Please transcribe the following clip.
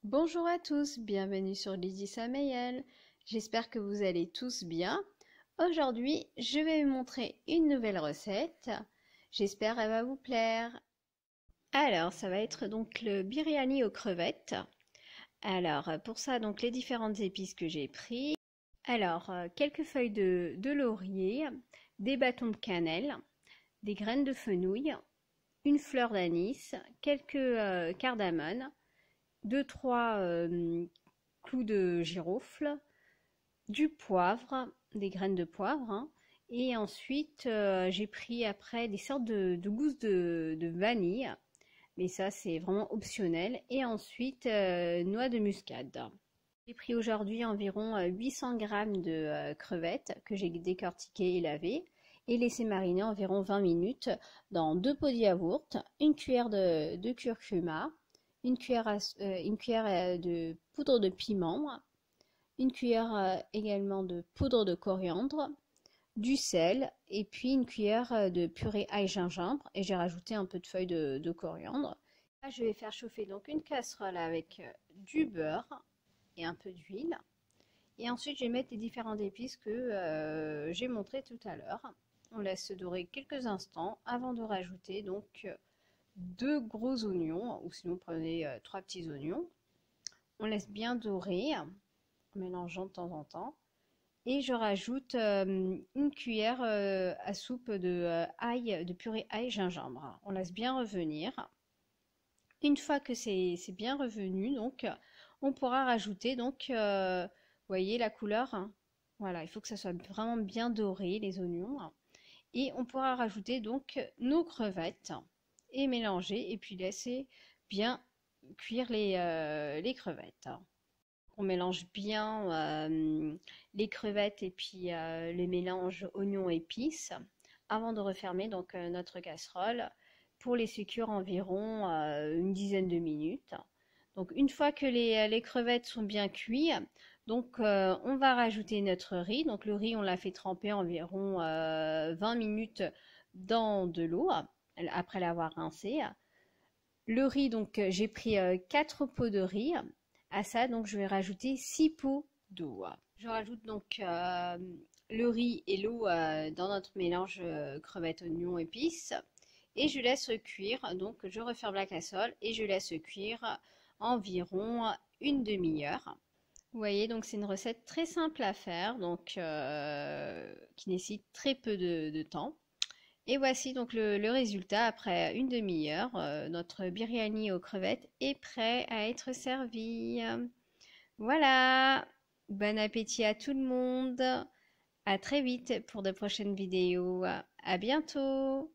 Bonjour à tous, bienvenue sur Lydie Samayel. J'espère que vous allez tous bien. Aujourd'hui, je vais vous montrer une nouvelle recette. J'espère qu'elle va vous plaire. Alors, ça va être donc le biryani aux crevettes. Alors, pour ça, donc les différentes épices que j'ai pris. Alors, quelques feuilles de laurier, des bâtons de cannelle, des graines de fenouil, une fleur d'anis, quelques cardamone, 2-3 clous de girofle, du poivre, des graines de poivre, hein. Et ensuite j'ai pris après des sortes de gousses de vanille, mais ça c'est vraiment optionnel. Et ensuite noix de muscade. J'ai pris aujourd'hui environ 800 grammes de crevettes que j'ai décortiquées et lavées et laissé mariner environ 20 minutes dans 2 pots de yaourt, une cuillère de curcuma, une cuillère de poudre de piment, une cuillère également de poudre de coriandre, du sel et puis une cuillère de purée ail gingembre et j'ai rajouté un peu de feuilles de coriandre. Là, je vais faire chauffer donc une casserole avec du beurre et un peu d'huile. Et ensuite, je vais mettre les différentes épices que j'ai montrées tout à l'heure. On laisse dorer quelques instants avant de rajouter donc 2 gros oignons, ou sinon prenez 3 petits oignons. On laisse bien dorer, en mélangeant de temps en temps. Et je rajoute une cuillère à soupe de purée ail gingembre. On laisse bien revenir. Une fois que c'est bien revenu, donc on pourra rajouter donc, vous voyez la couleur, hein. Voilà, il faut que ça soit vraiment bien doré les oignons. Et on pourra rajouter donc nos crevettes et mélanger et puis laisser bien cuire les crevettes. On mélange bien les crevettes et puis le mélange oignons épices avant de refermer donc notre casserole pour laisser cuire environ une dizaine de minutes. Donc une fois que les crevettes sont bien cuites, donc on va rajouter notre riz. Donc le riz on l'a fait tremper environ 20 minutes dans de l'eau après l'avoir rincé. Le riz, donc j'ai pris 4 pots de riz. À ça, donc je vais rajouter 6 pots d'eau. Je rajoute donc le riz et l'eau dans notre mélange crevettes, oignons, épices. Et je laisse cuire. Donc je referme la casserole et je laisse cuire environ une demi-heure. Vous voyez, donc c'est une recette très simple à faire, donc qui nécessite très peu de temps. Et voici donc le résultat après une demi-heure. Notre biryani aux crevettes est prêt à être servi. Voilà, bon appétit à tout le monde. À très vite pour de prochaines vidéos. À bientôt.